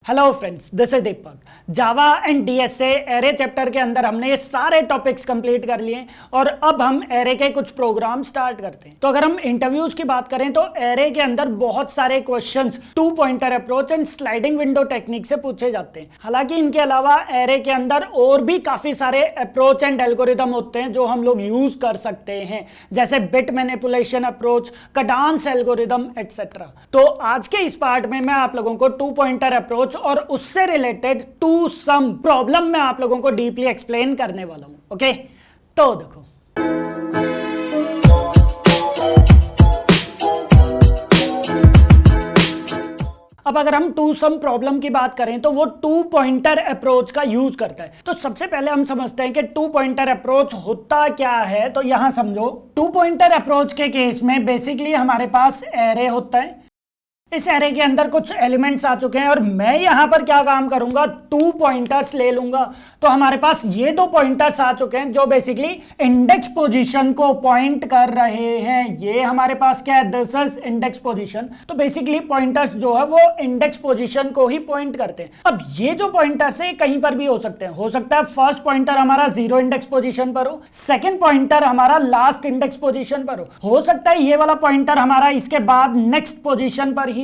Hello friends, this is Deepak. Java and DSA array chapter के अंदर हमने ये सारे टॉपिक्स कंप्लीट कर लिए और अब हम एरे के कुछ प्रोग्राम स्टार्ट करते हैं। तो अगर हम इंटरव्यूज की बात करें तो एरे के अंदर बहुत सारे questions 2 pointer approach and sliding window technique से पूछे जाते हैं। हालांकि इनके अलावा एरे के अंदर और भी काफी सारे अप्रोच एंड एल्गोरिदम होते हैं जो हम लोग यूज कर सकते हैं, जैसे bit manipulation approach, Kadane's algorithm etcetera. तो आज के इस पार्ट में मैं आप लोगों को 2 पॉइंटर अप्रोच और उससे रिलेटेड टू सम प्रॉब्लम में आप लोगों को डीपली एक्सप्लेन करने वाला हूं। ओके, तो देखो, अब अगर हम टू सम प्रॉब्लम की बात करें तो वो 2 पॉइंटर अप्रोच का यूज करता है। तो सबसे पहले हम समझते हैं कि 2 पॉइंटर अप्रोच होता क्या है। तो यहां समझो, 2 पॉइंटर अप्रोच के केस में बेसिकली हमारे पास एरे होता है। इस एरे के अंदर कुछ एलिमेंट्स आ चुके हैं और मैं यहां पर क्या काम करूंगा, 2 पॉइंटर्स ले लूंगा। तो हमारे पास ये 2 पॉइंटर्स आ चुके हैं जो बेसिकली इंडेक्स पोजीशन को पॉइंट कर रहे हैं। ये हमारे पास क्या है, दिस इज इंडेक्स पोजीशन। तो बेसिकली पॉइंटर्स जो है वो इंडेक्स पोजीशन को ही पॉइंट करते हैं। अब ये जो पॉइंटर्स है कहीं पर भी हो सकते हैं। हो सकता है फर्स्ट पॉइंटर हमारा 0 इंडेक्स पोजीशन पर हो, सेकेंड पॉइंटर हमारा लास्ट इंडेक्स पोजीशन पर हो सकता है ये वाला पॉइंटर हमारा इसके बाद नेक्स्ट पोजीशन पर हो।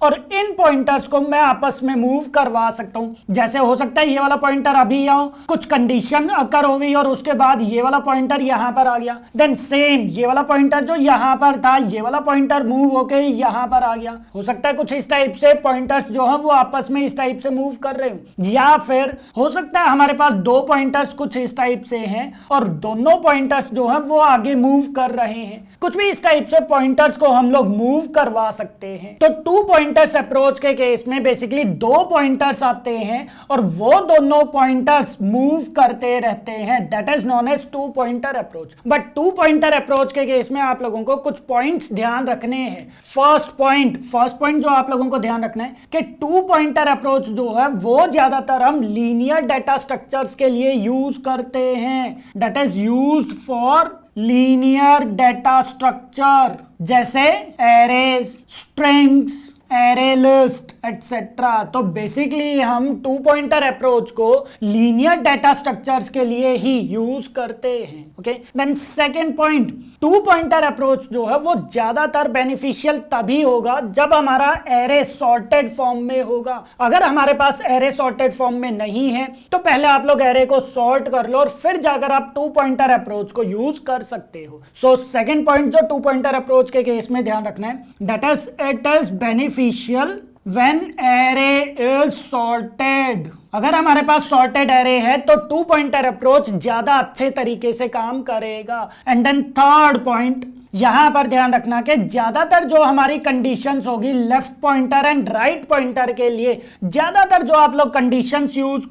और इन पॉइंटर्स को मैं आपस में मूव करवा सकता हूं। जैसे हो सकता है ये वाला पॉइंटर अभी यहाँ कुछ कंडीशन अकर हो गई और उसके बाद ये वाला पॉइंटर यहां पर आ गया। देन सेम ये वाला पॉइंटर जो यहां पर था, ये वाला पॉइंटर मूव होके यहां पर आ गया। हो सकता है कुछ इस टाइप से पॉइंटर्स जो है वो आपस में इस टाइप से मूव कर रहे हो, या फिर हो सकता है हमारे पास 2 पॉइंटर्स कुछ इस टाइप से हैं और दोनों पॉइंटर्स जो है वो आगे मूव कर रहे हैं। कुछ भी इस टाइप से पॉइंटर्स को हम लोग मूव करवा सकते हैं। तो 2 पॉइंटर्स अप्रोच के केस में बेसिकली 2 पॉइंटर्स आते हैं और वो दोनों पॉइंटर्स मूव करते रहते हैं। That is known as 2 pointer approach. But 2 pointer approach के केस में आप लोगों को कुछ पॉइंट्स ध्यान रखने हैं। फर्स्ट पॉइंट जो आप लोगों को ध्यान रखना है कि 2 पॉइंटर अप्रोच जो है वो ज्यादातर हम लीनियर डाटा स्ट्रक्चर्स के लिए यूज करते हैं। That is used for linear data structure, जैसे arrays, strings, array list etcetera. तो बेसिकली हम 2 पॉइंटर अप्रोच को लीनियर डाटा स्ट्रक्चर्स के लिए ही यूज करते हैं। Okay, then second point, 2 pointer approach जो है वो ज्यादातर बेनिफिशियल तभी होगा जब हमारा एरे सॉर्टेड फॉर्म में होगा। अगर हमारे पास एरे सॉर्टेड फॉर्म में नहीं है तो पहले आप लोग एरे को सॉर्ट कर लो और फिर जाकर आप 2 पॉइंटर अप्रोच को यूज कर सकते हो। सो सेकंड पॉइंट जो 2 पॉइंटर अप्रोच के केस में ध्यान रखना है, that is it is beneficial when array is sorted। अगर हमारे पास सॉर्टेड एरे है तो 2 पॉइंटर अप्रोच ज्यादा अच्छे तरीके से काम करेगा। एंड देन थर्ड पॉइंट, यहां पर ध्यान रखना कि ज्यादातर जो हमारी कंडीशंस होगी left pointer and write pointer के लिए, ज्यादातर जो आप लोग कंडीशंस यूज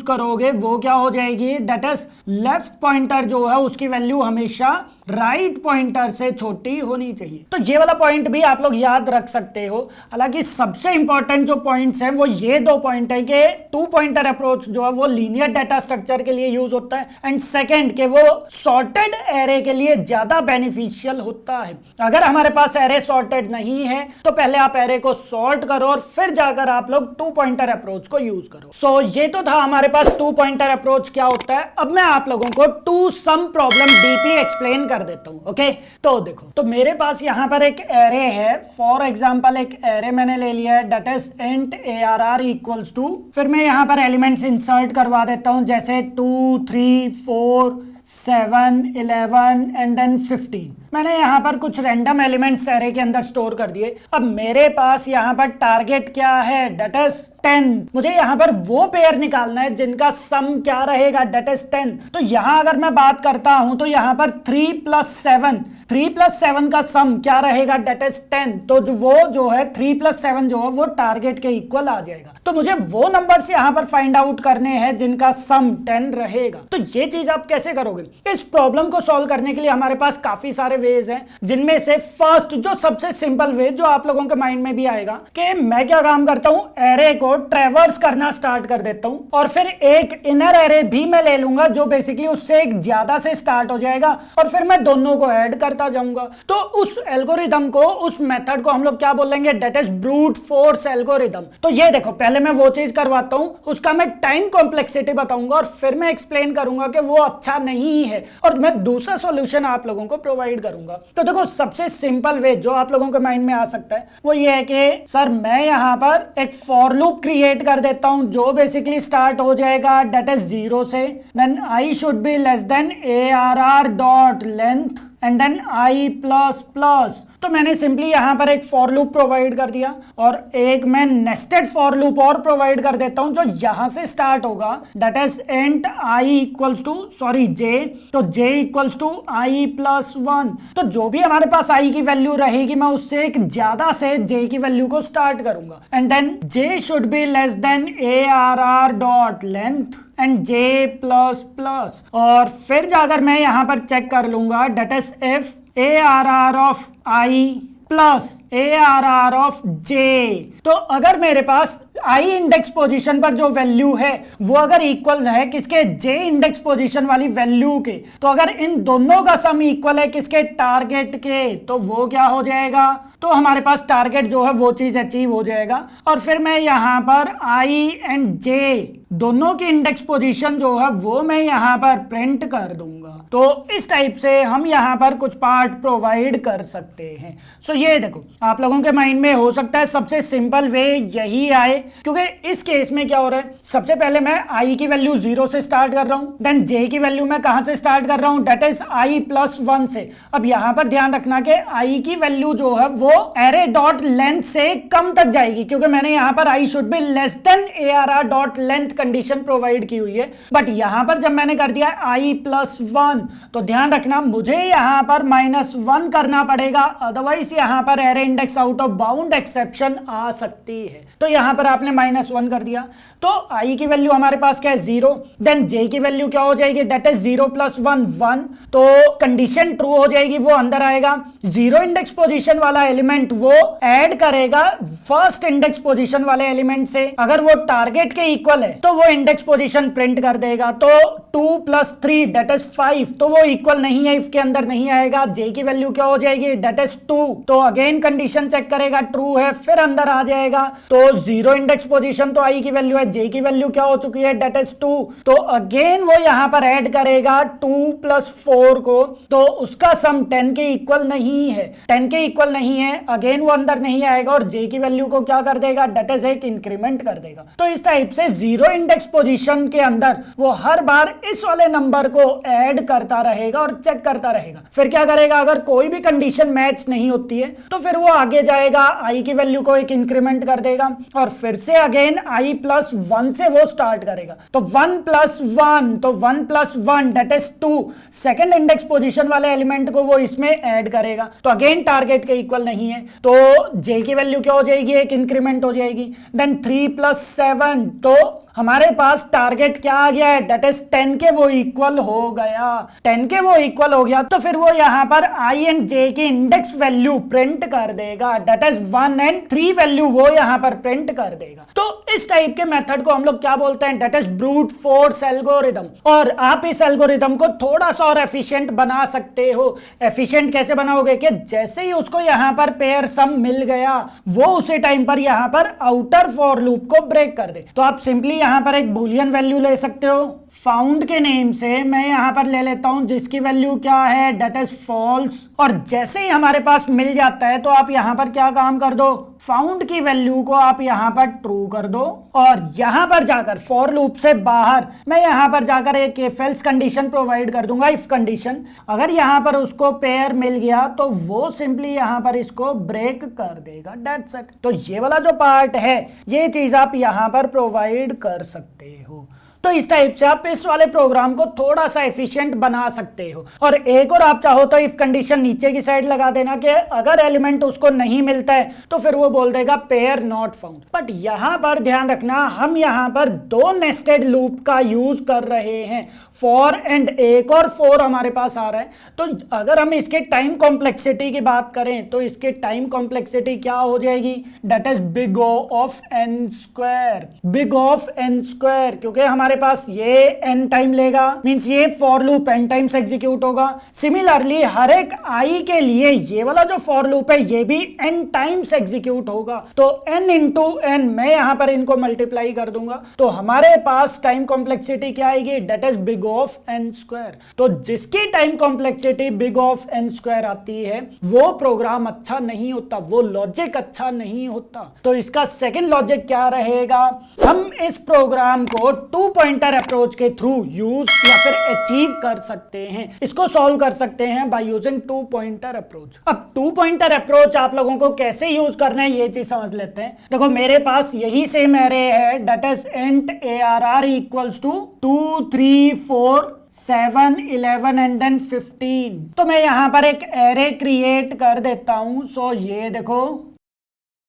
करोगे वो क्या हो जाएगी, दैट इज लेफ्ट पॉइंटर जो है उसकी वैल्यू हमेशा राइट पॉइंटर से छोटी होनी चाहिए। तो ये वाला पॉइंट भी आप लोग याद रख सकते हो। हालांकि सबसे इंपॉर्टेंट जो पॉइंट्स हैं वो ये 2 पॉइंट है कि 2 पॉइंटर अप्रोच जो है वो लीनियर डाटा स्ट्रक्चर के लिए यूज होता है एंड सेकंड के वो सॉर्टेड एरे के लिए ज्यादा बेनिफिशियल होता है। अगर हमारे पास एरे सॉर्टेड नहीं है तो पहले आप एरे को सॉर्ट करो और फिर जाकर आप लोग 2 पॉइंटर अप्रोच को यूज करो। सो ये तो था हमारे पास 2 पॉइंटर अप्रोच क्या होता है। अब मैं आप लोगों को two sum problem deeply explain कर देता हूं। ओके, तो देखो, तो मेरे पास यहां पर एक एरे है। फॉर एग्जांपल एक एरे मैंने ले लिया है, that is int ARR equals to, फिर मैं यहां पर एलिमेंट्स इंसर्ट करवा देता हूं, जैसे 2, 3, 4, 7, 11 एंड देन 15। मैंने यहाँ पर कुछ रैंडम एलिमेंट्स एरे के अंदर स्टोर कर दिए। अब मेरे पास यहाँ पर टारगेट क्या है, दैट इज 10। मुझे यहाँ पर वो पेयर निकालना है जिनका सम क्या रहेगा, दैट इज 10। तो यहाँ अगर मैं बात करता हूं तो यहाँ पर 3 + 7 का सम क्या रहेगा, दैट इज 10। तो वो जो है 3 + 7 जो है वो टारगेट के इक्वल आ जाएगा। तो मुझे वो नंबर्स यहाँ पर फाइंड आउट करने हैं जिनका सम 10 रहेगा। तो ये चीज आप कैसे करोगे? इस प्रॉब्लम को सॉल्व करने के लिए हमारे पास काफी सारे वेज हैं, जिनमें से फर्स्ट जो सबसे सिंपल वे जो आप लोगों के माइंड में भी आएगा कि मैं क्या काम करता हूं, एरे को ट्रैवर्स करना स्टार्ट कर देता हूं और फिर एक इनर एरे भी मैं ले लूंगा जो बेसिकली उससे एक ज्यादा से स्टार्ट हो जाएगा और फिर मैं दोनों को ऐड करता बढ़ाता जाऊंगा। तो उस एल्गोरिदम को, उस मेथड को हम लोग क्या बोलेंगे, that is brute force algorithm. तो ये देखो, पहले मैं वो चीज करवाता हूं, उसका मैं टाइम कॉम्प्लेक्सिटी बताऊंगा और फिर मैं एक्सप्लेन करूंगा कि वो अच्छा नहीं है और मैं दूसरा सॉल्यूशन आप लोगों को प्रोवाइड करूंगा। तो देखो, सबसे सिंपल वे जो आप लोगों के माइंड में आ सकता है वो ये है कि सर मैं यहां पर एक फॉर लूप क्रिएट कर देता हूं जो बेसिकली स्टार्ट हो जाएगा दैट इज 0 से, then i should be less than ARR dot length and then i plus plus. तो मैंने सिंपली यहां पर एक फॉर लूप प्रोवाइड कर दिया और एक मैं नेस्टेड फॉर लूप और प्रोवाइड कर देता हूं जो यहां से स्टार्ट होगा that is int i equals to j, तो j equals to i plus 1। तो जो भी हमारे पास आई की वैल्यू रहेगी मैं उससे एक ज्यादा से जे की वैल्यू को स्टार्ट करूंगा and then j should be less than ARR dot length and j plus plus. और फिर जाकर मैं यहां पर चेक कर लूंगा that is if ARR of i plus ARR of j. तो अगर मेरे पास आई इंडेक्स पोजीशन पर जो वैल्यू है वो अगर इक्वल है किसके, जे इंडेक्स पोजीशन वाली वैल्यू के, तो अगर इन दोनों का सम इक्वल है किसके, टारगेट के, तो वो क्या हो जाएगा, तो हमारे पास टारगेट जो है वो चीज अचीव हो जाएगा। और फिर मैं यहां पर आई एंड जे दोनों की इंडेक्स पोजीशन जो है वो मैं यहां पर प्रिंट कर दूंगा। तो इस टाइप से हम यहां पर कुछ पार्ट प्रोवाइड कर सकते हैं। सो ये देखो, आप लोगों के माइंड में हो सकता है सबसे सिंपल वे यही आए, क्योंकि इस केस में क्या हो रहा है, सबसे पहले मैं आई की वैल्यू 0 से स्टार्ट कर रहा हूं, देन जे की वैल्यू मैं कहां से स्टार्ट कर रहा हूं, दैट इज आई प्लस 1 से। अब यहां पर ध्यान रखना कि आई की वैल्यू जो है वो एरे डॉट लेंथ से कम तक जाएगी, क्योंकि मैंने यहां पर आई should be less than ARR dot length condition provide की हुई है। बट यहां पर जब मैंने कर दिया आई प्लस 1 तो ध्यान रखना मुझे यहां पर -1 करना पड़ेगा, अदरवाइज यहां पर array index out of bound exception आ सकती है। तो यहां पर आपने -1 कर दिया, तो आई की वैल्यू हमारे पास क्या है 0, देन जे की वैल्यू क्या हो जाएगी, दैट इज 0 प्लस 1 1। तो कंडीशन ट्रू हो जाएगी, वो अंदर आएगा। 0 इंडेक्स पोजीशन वाला एलिमेंट वो ऐड करेगा फर्स्ट इंडेक्स पोजीशन वाले एलिमेंट से, अगर वो टारगेट के इक्वल है तो वो इंडेक्स पोजीशन प्रिंट कर देगा। तो 2 प्लस 3 दैट इज 5, तो वो इक्वल नहीं है, इसके अंदर नहीं आएगा। जे की वैल्यू क्या हो जाएगी, दैट इज 2, तो अगेन कंडीशन चेक करेगा, ट्रू है, फिर अंदर आ जाएगा। तो 0 इंडेक्स पोजीशन तो आई की वैल्यू है, जे की वैल्यू क्या हो चुकी है, दैट इज 2, तो अगेन वो यहां पर ऐड करेगा 2 प्लस 4 को, तो उसका सम 10 के इक्वल नहीं है, 10 के इक्वल नहीं है, अगेन वो अंदर नहीं आएगा और जे की वैल्यू को क्या कर देगा, दैट इज एक इंक्रीमेंट कर देगा। तो इस टाइप से 0 इंडेक्स पोजीशन के अंदर वो हर बार इस वाले नंबर को ऐड करता रहेगा और चेक करता रहेगा। फिर क्या करेगा, अगर कोई भी कंडीशन मैच नहीं होती है तो फिर वो आगे जाएगा, आई की वैल्यू को एक इंक्रीमेंट कर देगा और फिर से अगेन आई प्लस 1 से वो स्टार्ट करेगा। तो 1 प्लस 1, तो 1 plus 1 that is 2, second index position वाले एलिमेंट को वो इसमें ऐड करेगा। तो अगेन टारगेट के इक्वल नहीं है, तो जे की वैल्यू क्या हो जाएगी, एक इंक्रीमेंट हो जाएगी। देन 3 प्लस 7, तो हमारे पास टारगेट क्या आ गया है, दैट इज 10 के वो इक्वल हो गया। 10 के वो इक्वल हो गया तो फिर वो यहां पर आई एंड जे की इंडेक्स वैल्यू प्रिंट कर देगा, दैट इज 1 एंड 3 वैल्यू वो यहां पर प्रिंट कर देगा। तो इस टाइप के मेथड को हम लोग क्या बोलते हैं, that is brute force algorithm. और आप इस एल्गोरिदम को थोड़ा सा और एफिशिएंट बना सकते हो। एफिशिएंट कैसे बनाओगे कि जैसे ही उसको यहां पर पेयर सम मिल गया वो उसी टाइम पर यहां पर आउटर फॉर लूप को ब्रेक कर दे। तो आप सिंपली यहां पर एक बूलियन वैल्यू ले सकते हो, फाउंड के नेम से मैं यहां पर ले लेता हूं जिसकी वैल्यू क्या है, दैट इज फॉल्स। और जैसे ही हमारे पास मिल जाता है तो आप यहां पर क्या काम कर दो, फाउंड की वैल्यू को आप यहां पर ट्रू कर दो और यहां पर जाकर फॉर लूप से बाहर मैं यहां पर जाकर एक इफ एल्स कंडीशन प्रोवाइड कर दूंगा, इफ कंडीशन। अगर यहां पर उसको पेयर मिल गया तो वो सिंपली यहां पर इसको ब्रेक कर देगा, दैट्स इट। तो ये वाला जो पार्ट है ये चीज आप यहां पर प्रोवाइड कर सकते हो। तो इस टाइप से आप इस वाले प्रोग्राम को थोड़ा सा एफिशिएंट बना सकते हो। और एक और आप चाहो तो इफ कंडीशन नीचे की साइड लगा देना कि अगर एलिमेंट उसको नहीं मिलता है तो फिर वो बोल देगा पेयर नॉट फाउंड। बट यहां पर ध्यान रखना, हम यहां पर 2 नेस्टेड लूप का यूज कर रहे हैं, फॉर एंड एक और फॉर हमारे पास आ रहा है। तो अगर हम इसके टाइम कॉम्प्लेक्सिटी की बात करें तो इसके टाइम कॉम्प्लेक्सिटी क्या हो जाएगी, that is big O of n square, big O of n square, क्योंकि हमारे हमारे पास ये n टाइम लेगा, मींस ये for loop n times execute होगा। सिमिलरली हर एक i के लिए ये वाला जो फॉर लूप है ये भी n टाइम्स एग्जीक्यूट होगा। तो n इंटू n, मैं यहां पर इनको मल्टीप्लाई कर दूंगा तो हमारे पास टाइम कॉम्प्लेक्सिटी क्या आएगी, that is big of n square. तो जिसकी time complexity big of n square आती है वो प्रोग्राम अच्छा नहीं होता, वो लॉजिक अच्छा नहीं होता। तो इसका सेकंड लॉजिक क्या रहेगा, हम इस प्रोग्राम को टू पॉइंटर अप्रोच के थ्रू यूज या फिर अचीव कर सकते हैं, इसको सॉल्व कर सकते हैं by using two pointer approach. अब टू पॉइंटर अप्रोच आप लोगों को कैसे यूज करना है ये चीज समझ लेते हैं। देखो मेरे पास यही सेम एरे है, that is int ARR equals to 2 3 4 7 11 and then 15। तो मैं यहां पर एक एरे क्रिएट कर देता हूं। सो ये देखो,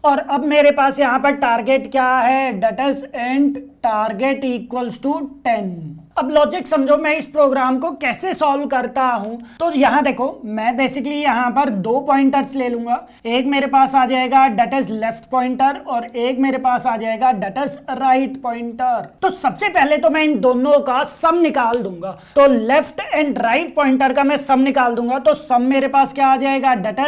और अब मेरे पास यहां पर टारगेट क्या है, that is int target equals to 10। अब लॉजिक समझो, मैं इस प्रोग्राम को कैसे सॉल्व करता हूं। तो यहां देखो, मैं बेसिकली यहां पर दो पॉइंटर्स ले लूंगा, एक मेरे पास आ जाएगा डेट इज लेफ्ट पॉइंटर और एक मेरे पास आ जाएगा डेट इज राइट पॉइंटर। तो सबसे पहले तो मैं इन दोनों का सम निकाल दूंगा। तो लेफ्ट एंड राइट पॉइंटर का मैं सम निकाल दूंगा। तो सम मेरे पास क्या आ जाएगा, that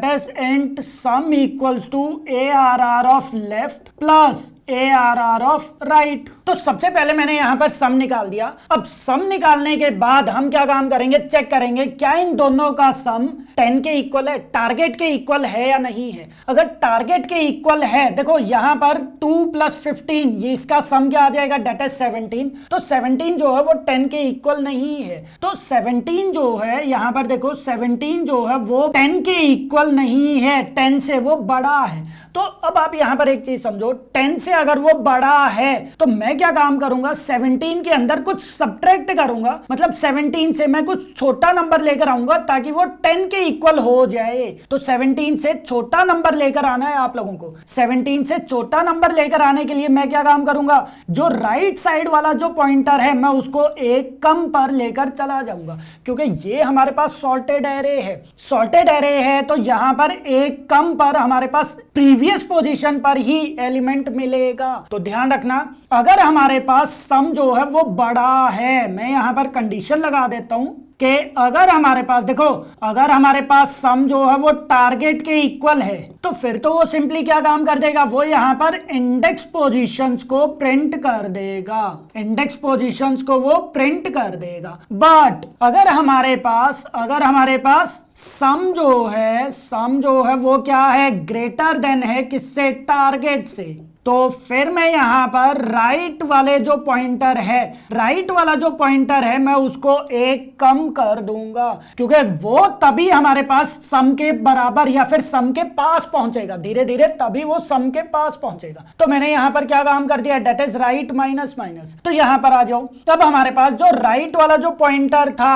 is int sum equals to ARR of left plus ARR of right. तो सबसे पहले मैंने यहां पर सम निकाल दिया। अब सम निकालने के बाद हम क्या काम करेंगे, चेक करेंगे क्या इन दोनों का सम 10 के इक्वल है, टारगेट के इक्वल है या नहीं है। अगर टारगेट के इक्वल है, देखो यहां पर 2 + 15, ये इसका सम क्या आ जाएगा, डेट इज 17। तो 17 जो है वो 10 के इक्वल नहीं है। तो 17 जो है यहां पर देखो, 17 जो है वो 10 के इक्वल नहीं है, 10 से वो बड़ा है। तो अब आप यहां पर एक चीज समझो, 10 से अगर वो बड़ा है तो मैं क्या काम करूंगा, 17 के अंदर कुछ सब्ट्रैक्ट करूंगा, मतलब 17 से मैं कुछ छोटा नंबर लेकर आऊंगा ताकि वो 10 के इक्वल हो जाए। तो 17 से छोटा नंबर लेकर आना है आप लोगों को। 17 से छोटा नंबर लेकर आने के लिए मैं क्या काम करूंगा, जो राइट साइड वाला जो पॉइंटर है मैं उसको एक कम पर लेकर चला जाऊंगा, क्योंकि ये हमारे पास सॉर्टेड एरे है। सॉर्टेड एरे है तो यहां पर एक कम पर हमारे पास प्रीवियस पोजीशन पर ही एलिमेंट मिलेगा। तो ध्यान रखना, अगर हमारे पास सम जो है वो बड़ा है, मैं यहां पर कंडीशन लगा देता हूं कि अगर हमारे पास, देखो अगर हमारे पास सम जो है वो टारगेट के इक्वल है तो फिर तो वो सिंपली क्या काम कर देगा, वो यहां पर इंडेक्स पोजीशंस को प्रिंट कर देगा, इंडेक्स पोजीशंस को वो प्रिंट कर देगा। बट अगर हमारे पास सम जो है वो क्या है, ग्रेटर देन है किससे, टारगेट से, तो फिर मैं यहां पर राइट वाला जो पॉइंटर है मैं उसको एक कम कर दूंगा, क्योंकि वो तभी हमारे पास सम के बराबर या फिर सम के पास पहुंचेगा, धीरे धीरे तभी वो सम के पास पहुंचेगा। तो मैंने यहां पर क्या काम कर दिया, that is right minus minus. तो यहां पर आ जाओ, तब हमारे पास जो राइट वाला जो पॉइंटर था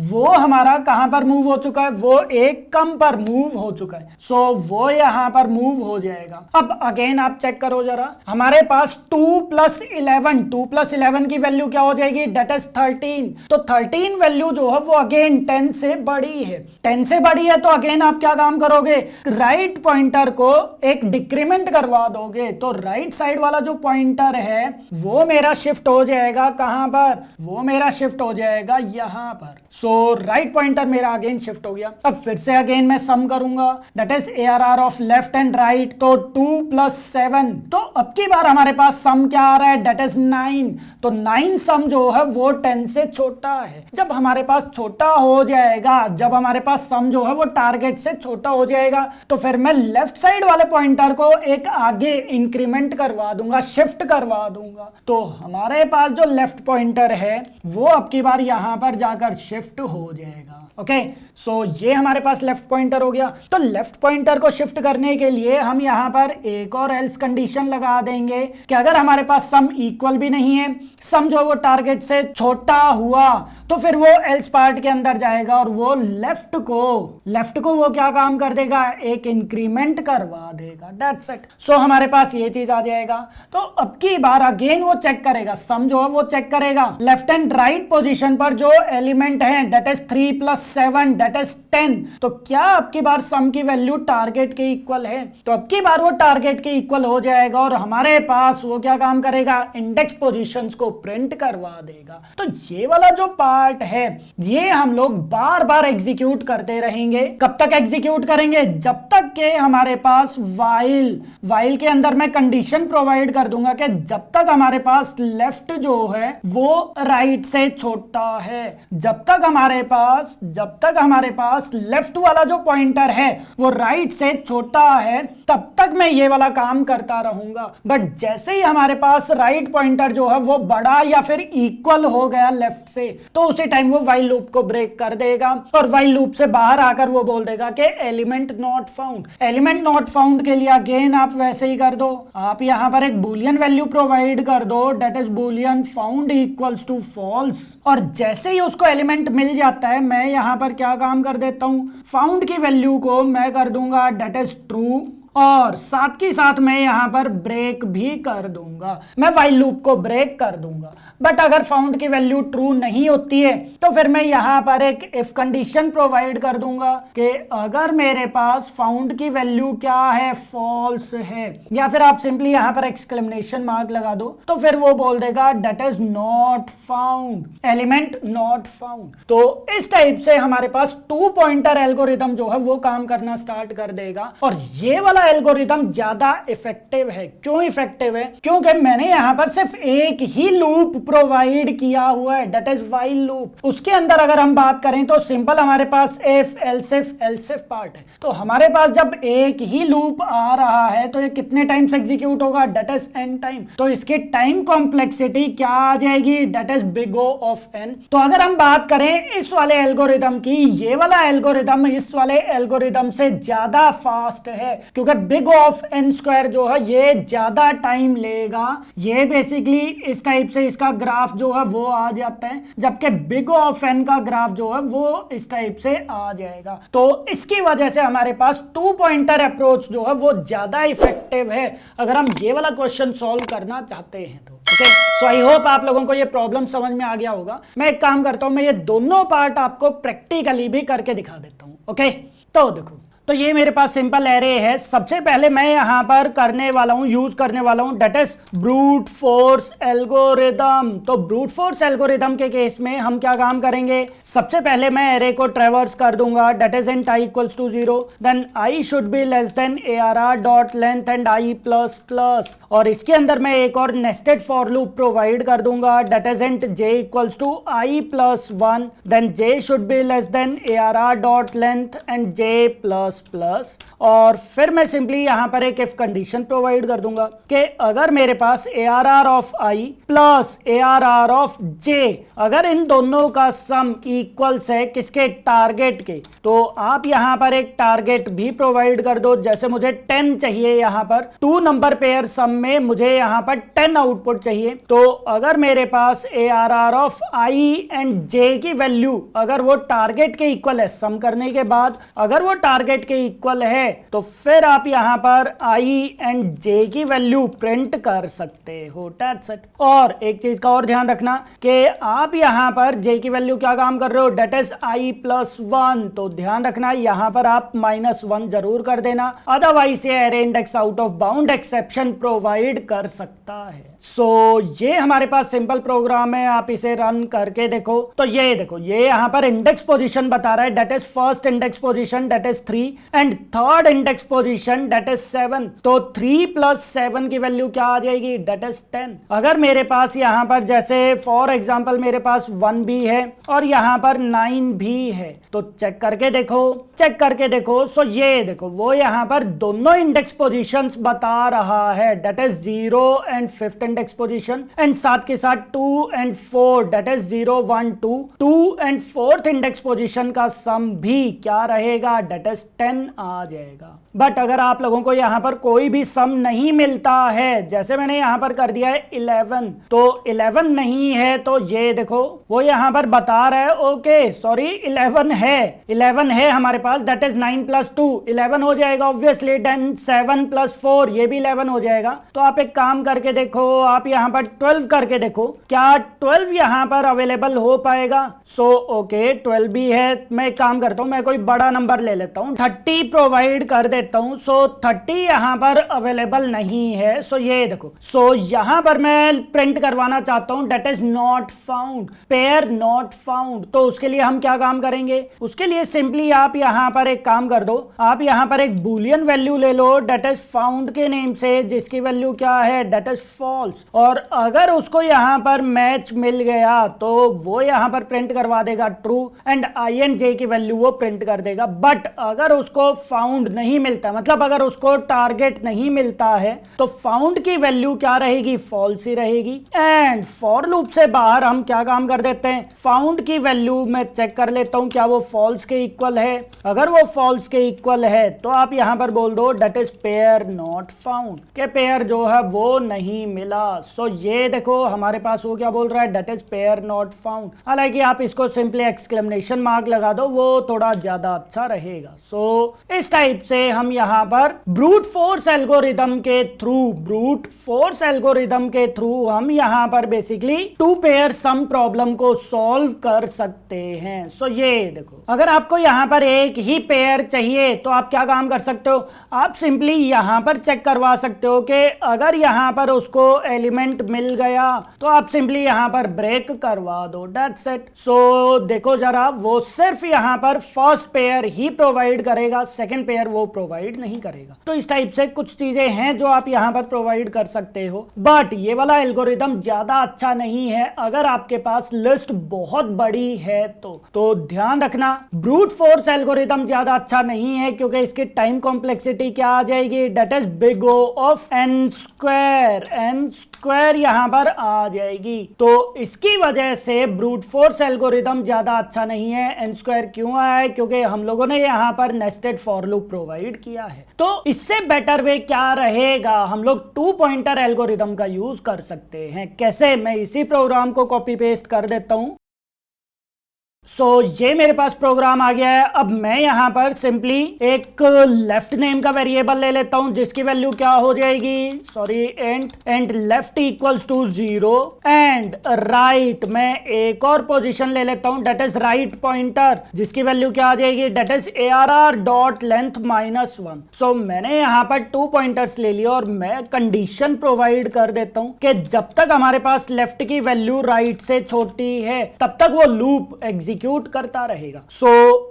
वो हमारा कहां पर मूव हो चुका है, वो एक कम पर मूव हो चुका है। सो वो यहां पर मूव हो जाएगा। अब अगेन आप चेक करो जरा, हमारे पास 2 + 11 की वैल्यू क्या हो जाएगी, डेट इज 13। तो 13 वैल्यू जो है वो अगेन 10 से बड़ी है, 10 से बड़ी है। तो अगेन आप क्या काम करोगे, राइट पॉइंटर को एक डिक्रीमेंट करवा दोगे। तो राइट साइड वाला जो पॉइंटर है वो मेरा शिफ्ट हो जाएगा कहां पर, वो मेरा शिफ्ट हो जाएगा यहां पर। सो राइट पॉइंटर मेरा अगेन शिफ्ट हो गया। अब फिर से अगेन मैं सम करूंगा, that is ARR of left and right, तो 2 + 7। तो अब की बार हमारे पास सम क्या आ रहा है, डेट इज 9। तो 9 सम जो है वो 10 से छोटा है। जब हमारे पास छोटा हो जाएगा, जब हमारे पास सम जो है वो टारगेट से छोटा हो जाएगा, तो फिर मैं लेफ्ट साइड वाले पॉइंटर को एक आगे इंक्रीमेंट करवा दूंगा, शिफ्ट करवा दूंगा। तो हमारे पास जो लेफ्ट पॉइंटर है वो अब की बार यहां पर जाकर शिफ्ट हो जाएगा। ओके, सो ये हमारे पास लेफ्ट पॉइंटर हो गया। तो लेफ्ट पॉइंटर को शिफ्ट करने के लिए हम यहां पर एक और एल्स कंडीशन लगा देंगे कि अगर हमारे पास सम इक्वल भी नहीं है, सम जो वो टारगेट से छोटा हुआ, तो फिर वो एल्स पार्ट के अंदर जाएगा और वो लेफ्ट को वो क्या काम कर देगा, एक इंक्रीमेंट करवा देगा। That's it. सो हमारे पास ये चीज आ जाएगा। तो अब की बार अगेन वो चेक करेगा, सम जो है वो चेक करेगा लेफ्ट एंड राइट पोजीशन पर जो एलिमेंट है, दैट इज 3 + 7, दैट इज 10। तो क्या अब की बार सम की वैल्यू टारगेट के इक्वल है, तो अब की बार वो टारगेट के इक्वल हो जाएगा और हमारे पास वो क्या काम करेगा, इंडेक्स पोजीशंस को प्रिंट करवा देगा। तो ये वाला जो पार्ट है ये हम लोग बार बार एग्जीक्यूट करते रहेंगे। कब तक एग्जीक्यूट करेंगे, जब तक के हमारे पास वाइल के अंदर मैं कंडीशन प्रोवाइड कर दूंगा कि जब तक हमारे पास लेफ्ट जो है वो राइट से छोटा है, जब तक हमारे पास लेफ्ट वाला जो पॉइंटर है वो राइट से छोटा है तब तक मैं ये वाला काम करता रहूंगा। बट जैसे ही हमारे पास राइट पॉइंटर जो है वो बड़ा या फिर इक्वल हो गया लेफ्ट से, तो उसी टाइम वो वाइल लूप को ब्रेक कर देगा और वाइल लूप से बाहर आकर वो बोल देगा कि element not found. Element not found के लिए अगेन आप वैसे ही कर दो, आप यहां पर एक बूलियन वैल्यू प्रोवाइड कर दो, that is boolean found equals to false. और जैसे ही उसको एलिमेंट मिल जाता है मैं यहां पर क्या काम कर देता हूं, फाउंड की वैल्यू को मैं कर दूंगा डेट इज ट्रू और साथ के साथ मैं यहां पर ब्रेक भी कर दूंगा, मैं वाइल लूप को ब्रेक कर दूंगा। बट अगर फाउंड की वैल्यू ट्रू नहीं होती है तो फिर मैं यहां पर एक इफ कंडीशन प्रोवाइड कर दूंगा कि अगर मेरे पास फाउंड की वैल्यू क्या है, फॉल्स है, या फिर आप सिंपली यहां पर एक्सक्लेमेशन मार्क लगा दो तो फिर वो बोल देगा that is not found, element not found. तो इस टाइप से हमारे पास 2 पॉइंटर एल्गोरिथम जो है वो काम करना स्टार्ट कर देगा। और ये वाला एल्गोरिथम ज्यादा इफेक्टिव है। क्यों इफेक्टिव है, क्योंकि मैंने यहां पर सिर्फ एक ही लूप प्रोवाइड किया हुआ है, दैट इज व्हाइल लूप। उसके अंदर अगर हम बात करें तो सिंपल हमारे पास इफ एल्सिफ पार्ट है। तो हमारे पास जब एक ही लूप आ रहा है तो ये कितने टाइम्स एग्जीक्यूट होगा, दैट इज n टाइम। तो इसकी टाइम कॉम्प्लेक्सिटी क्या आ जाएगी, that is big O of n। तो अगर हम बात करें इस वाले एल्गोरिथम की, ये वाला एल्गोरिथम इस वाले एल्गोरिथम से ज्यादा फास्ट है क्योंकि big O of n square जो है ये ज्यादा टाइम लेगा। ये बेसिकली इस टाइप से इसका ग्राफ जो है वो आ जाता है, जबकि बिग O ऑफ n का ग्राफ जो है वो इस टाइप से आ जाएगा। तो इसकी वजह से हमारे पास 2 पॉइंटर अप्रोच जो है वो ज्यादा इफेक्टिव है अगर हम ये वाला क्वेश्चन सॉल्व करना चाहते हैं तो। ओके, सो आई होप आप लोगों को ये प्रॉब्लम समझ में आ गया होगा। मैं एक काम करता हूं, मैं ये दोनों पार्ट आपको प्रैक्टिकली भी करके दिखा देता हूं। ओके, तो देखो, तो ये मेरे पास सिंपल एरे है। सबसे पहले मैं यहां पर यूज करने वाला हूं that is brute force algorithm. तो ब्रूट फोर्स एल्गोरिथम के केस में हम क्या काम करेंगे, सबसे पहले मैं एरे को ट्रेवर्स कर दूंगा, that is int i equals to 0, then i should be less than arr dot length and i plus plus. और इसके अंदर मैं एक और नेस्टेड फॉर लूप प्रोवाइड कर दूंगा, that is int j equals to i plus 1, then j should be less than arr dot length and j plus plus. और फिर मैं सिंपली यहां पर एक इफ कंडीशन प्रोवाइड कर दूंगा कि अगर मेरे पास ARR of i plus ARR of j, अगर इन दोनों का सम इक्वल्स है किसके, टारगेट के, तो आप यहां पर एक टारगेट भी प्रोवाइड कर दो। जैसे मुझे 10 चाहिए, यहां पर 2 नंबर पेयर सम में मुझे यहां पर 10 आउटपुट चाहिए। तो अगर मेरे पास ARR of i and j की वैल्यू अगर वो टारगेट के इक्वल है, सम करने के बाद अगर वो टारगेट के इक्वल है तो फिर आप यहां पर i एंड j की वैल्यू प्रिंट कर सकते हो। That's it. और एक चीज का और ध्यान रखना कि आप यहां पर j की वैल्यू क्या काम कर रहे हो, डेट इज i प्लस 1। तो ध्यान रखना यहां पर आप -1 जरूर कर देना, अदरवाइज ये array index out of bound exception provide कर सकता है। सो ये हमारे पास सिंपल प्रोग्राम है, आप इसे रन करके देखो। तो ये देखो, ये यहां पर इंडेक्स पोजीशन बता रहा है, that is first index position that is 3 and third index position that is 7। तो 3 प्लस 7 की वैल्यू क्या आ जाएगी, डेट इज 10। अगर मेरे पास यहां पर जैसे फॉर एग्जांपल मेरे पास 1 भी है और यहां पर 9 भी है, तो चेक करके देखो। सो ये देखो, वो यहां पर दोनों इंडेक्स पोजीशंस बता रहा है, that is 0 and 5th index position, and साथ के साथ 2 and 4 that is 0 1 2 and 4th index position का सम भी क्या रहेगा, डेट इज 10 आ जाएगा। बट अगर आप लोगों को यहां पर कोई भी सम नहीं मिलता है, जैसे मैंने यहां पर कर दिया है 11, तो 11 नहीं है, तो ये देखो वो यहां पर बता रहा है ओके सॉरी 11 है हमारे पास, दैट इज 9 प्लस 2 11 हो जाएगा ऑब्वियसली, देन 7 प्लस 4 ये भी 11 हो जाएगा। तो आप एक काम करके देखो, आप यहां पर 12 करके देखो, क्या 12 यहां पर अवेलेबल हो पाएगा। सो ओके 12 भी है, मैं एक काम करता हूं, मैं कोई बड़ा नंबर ले लेता हूं, 30 प्रोवाइड कर देता हूं। सो 30 यहां पर अवेलेबल नहीं है। सो ये देखो, सो यहां पर मैं प्रिंट करवाना चाहता हूं that is not found, pair not found. तो उसके लिए हम क्या काम करेंगे, उसके लिए सिंपली आप यहां पर एक काम कर दो, आप यहां पर एक बुलियन वैल्यू ले लो डेट इज फाउंड के नेम से, जिसकी वैल्यू क्या है, डेट इज फॉल्स। और अगर उसको यहां पर मैच मिल गया तो वो यहां पर प्रिंट करवा देगा true, and i and j की वैल्यू वो प्रिंट कर देगा। बट अगर उसको फाउंड नहीं मिलता, मतलब अगर उसको टारगेट नहीं मिलता है, तो फाउंड की वैल्यू क्या रहेगी, फॉल्स ही रहेगी। एंड फॉर लूप से बाहर हम क्या काम कर देते हैं, फाउंड की वैल्यू मैं चेक कर लेता हूं क्या वो फॉल्स के इक्वल है। अगर वो फॉल्स के इक्वल है तो आप यहां पर बोल दो that is pair not found, के पेयर जो है वो नहीं मिला। सो ये देखो हमारे पास वो क्या बोल रहा है, that is pair not found. हालांकि आप इसको सिंपली एक्सक्लेमेशन मार्क लगा दो, वो थोड़ा ज्यादा अच्छा रहेगा। सो इस टाइप से हम यहां पर ब्रूट फोर्स एल्गोरिदम के थ्रू हम यहां पर basically two pair sum problem को सॉल्व कर सकते हैं। सो ये देखो, अगर आपको यहां पर एक ही पेयर चाहिए तो आप क्या काम कर सकते हो, आप सिंपली यहां पर चेक करवा सकते हो कि अगर यहां पर उसको एलिमेंट मिल गया तो आप सिंपली यहां पर ब्रेक करवा दो, दैट्स इट। सो देखो जरा, वो सिर्फ यहां पर फर्स्ट पेयर ही प्रोवाइड करेगा, सेकंड पेयर वो प्रोवाइड नहीं करेगा। तो इस टाइप से कुछ चीजें हैं जो आप यहां पर प्रोवाइड कर सकते हो, बट ये वाला एल्गोरिदम ज्यादा अच्छा नहीं है अगर आपके पास लिस्ट बहुत बड़ी है तो ध्यान रखना, ब्रूट फोर्स एल्गोरिदम ज्यादा अच्छा नहीं है क्योंकि इसकी टाइम कॉम्प्लेक्सिटी क्या आ जाएगी, that is big O of n square यहां पर आ जाएगी। तो इसकी वजह से ब्रूट फोर्स एल्गोरिदम ज्यादा अच्छा नहीं है। n स्क्वायर क्यों आया है, क्योंकि हम लोगों ने यहां पर नेस्टेड फॉर लूप प्रोवाइड किया है। तो इससे बेटर वे क्या रहेगा, हम लोग टू पॉइंटर एल्गोरिदम का यूज कर सकते हैं। कैसे, मैं इसी प्रोग्राम को कॉपी पेस्ट कर देता हूं। सो ये मेरे पास प्रोग्राम आ गया है। अब मैं यहां पर सिंपली एक लेफ्ट नेम का वेरिएबल ले लेता हूं जिसकी वैल्यू क्या हो जाएगी, sorry and left equals to 0 and right मैं एक और पोजीशन ले लेता हूं डेट इज राइट पॉइंटर जिसकी वैल्यू क्या आ जाएगी, that is ARR dot length -1। So मैंने यहां पर 2 पॉइंटर्स ले लिया और मैं कंडीशन प्रोवाइड कर देता हूं कि जब तक हमारे पास लेफ्ट की वैल्यू राइट से छोटी है तब तक वो लूप एग्जीक्यूट करता रहेगा। सो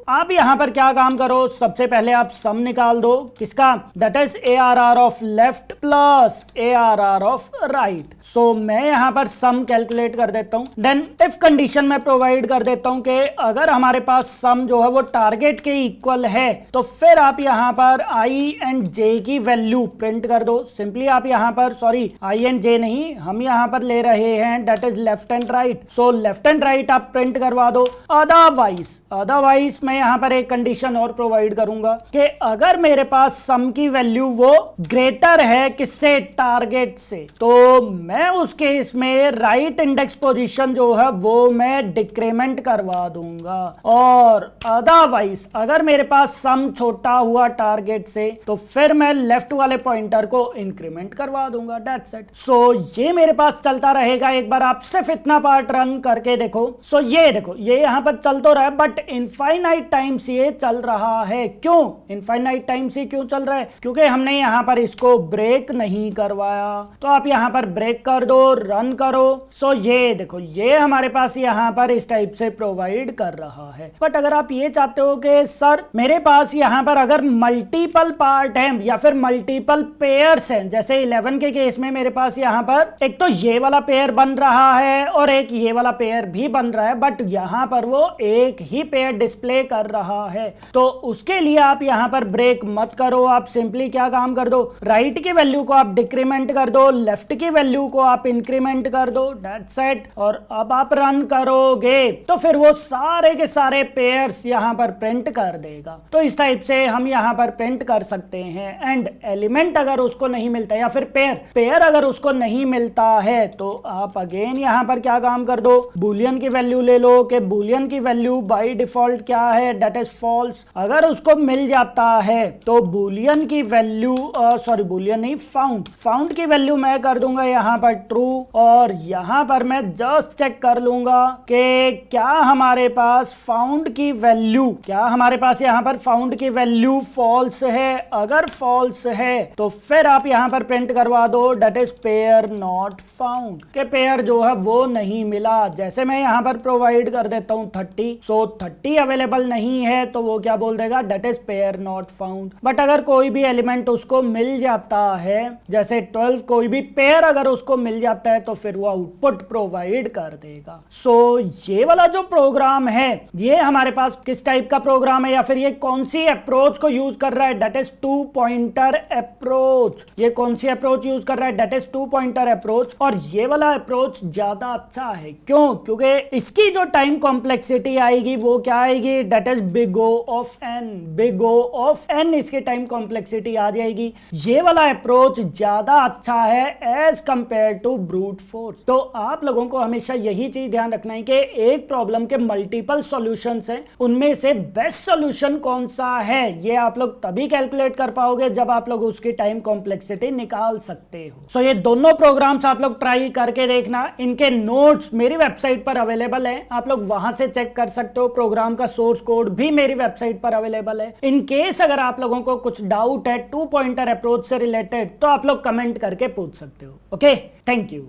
आप यहां पर क्या काम करो, सबसे पहले आप सम निकाल दो, किसका, that is ARR of left plus ARR of right. So मैं यहां पर सम कैलकुलेट कर देता हूं, देन इफ कंडीशन में प्रोवाइड कर देता हूं कि अगर हमारे पास सम जो है वो टारगेट के इक्वल है तो फिर आप यहां पर i एंड j की वैल्यू प्रिंट कर दो। सिंपली आप यहां पर, सॉरी i एंड j नहीं, हम यहां पर ले रहे हैं that is left and right. So left and right आप प्रिंट करवा दो। अदरवाइज मैं यहां पर एक कंडीशन और प्रोवाइड करूंगा कि अगर मेरे पास सम की वैल्यू वो ग्रेटर है किससे, टारगेट से, तो मैं उस केस में राइट इंडेक्स पोजीशन जो है वो मैं डिक्रीमेंट करवा दूंगा। और अदरवाइज अगर मेरे पास सम छोटा हुआ टारगेट से तो फिर मैं लेफ्ट वाले पॉइंटर को इंक्रीमेंट करवा दूंगा, दैट्स इट। सो ये मेरे पास चलता रहेगा। एक बार आप सिर्फ इतना पार्ट रन करके देखो। सो ये देखो, ये यहां पर चल तो रहा है बट इनफाइनाइट टाइम्स ये चल रहा है। क्यों इनफाइनाइट टाइम्स ये क्यों चल रहा है, क्योंकि हमने यहां पर इसको ब्रेक नहीं करवाया। तो आप यहां पर ब्रेक कर दो, रन करो। सो ये देखो, ये हमारे पास यहां पर इस टाइप से प्रोवाइड कर रहा है। बट अगर आप ये चाहते हो कि सर मेरे पास यहां पर अगर मल्टीपल पार्ट है या फिर मल्टीपल पेयर्स हैं, जैसे 11 के केस में मेरे पास यहां पर एक तो ये वाला पेयर बन रहा है और एक ये वाला पेयर भी बन रहा है, बट यहां पर वो एक ही पेयर डिस्प्ले कर रहा है, तो उसके लिए आप यहां पर ब्रेक मत करो। आप सिंपली क्या काम कर दो, राइट की वैल्यू को आप डिक्रीमेंट कर दो, लेफ्ट की वैल्यू को आप इंक्रीमेंट कर दो, दैट्स इट। और अब आप रन करोगे तो फिर वो सारे के सारे पेयर्स यहां पर प्रिंट कर देगा। तो इस टाइप से हम यहां पर प्रिंट कर सकते हैं। एंड एलिमेंट अगर उसको नहीं मिलता या फिर पेयर अगर उसको नहीं मिलता है तो आप अगेन यहां पर क्या काम कर दो, बुलियन की वैल्यू ले लो कि बुलियन बूलियन की वैल्यू बाय डिफॉल्ट क्या है, डेट इज फॉल्स। अगर उसको मिल जाता है तो बूलियन की वैल्यू बूलियन नहीं, फाउंड की वैल्यू मैं कर दूंगा यहाँ पर ट्रू, और यहाँ पर मैं जस्ट चेक कर लूंगा कि क्या हमारे पास फाउंड की वैल्यू, क्या हमारे पास यहाँ पर फाउंड की वैल्यू फॉल्स है। अगर फॉल्स है तो फिर आप यहाँ पर प्रिंट करवा दो that is pair not found, के पेयर जो है वो नहीं मिला। जैसे मैं यहाँ पर प्रोवाइड कर देता हूँ 30, सो 30 अवेलेबल नहीं है तो वो क्या बोल देगा, that is pair not found. But अगर कोई भी एलिमेंट उसको मिल जाता है, जैसे 12 कोई भी पेयर अगर उसको मिल जाता है तो फिर वो आउटपुट प्रोवाइड कर देगा। सो ये वाला जो प्रोग्राम है ये हमारे पास किस टाइप का प्रोग्राम है, या फिर ये कौन सी अप्रोच को यूज कर रहा है, that is two pointer approach. ये कौन सी अप्रोच यूज कर रहा है, that is two pointer approach. और ये वाला अप्रोच ज्यादा अच्छा है, क्यों, क्योंकि इसकी जो टाइम कॉम्प्लेक्सिटी आएगी वो क्या आएगी, that is big O of n, big O of n इसकी टाइम कॉम्प्लेक्सिटी आ जाएगी। ये वाला अप्रोच ज्यादा अच्छा है as compared to brute force. तो आप लोगों को हमेशा यही चीज ध्यान रखना है कि एक प्रॉब्लम के मल्टीपल सॉल्यूशंस हैं, उनमें से बेस्ट सॉल्यूशन कौन सा है ये आप लोग तभी कैलकुलेट कर पाओगे जब आप लोग उसकी टाइम कॉम्प्लेक्सिटी निकाल सकते हो। सो ये दोनों प्रोग्राम्स आप लोग ट्राई करके देखना, इनके नोट्स मेरी वेबसाइट पर अवेलेबल है, आप लोग वहां से चेक कर सकते हो। प्रोग्राम का सोर्स कोड भी मेरी वेबसाइट पर अवेलेबल है। इन केस अगर आप लोगों को कुछ डाउट है टू पॉइंटर अप्रोच से रिलेटेड तो आप लोग कमेंट करके पूछ सकते हो। Okay, thank you.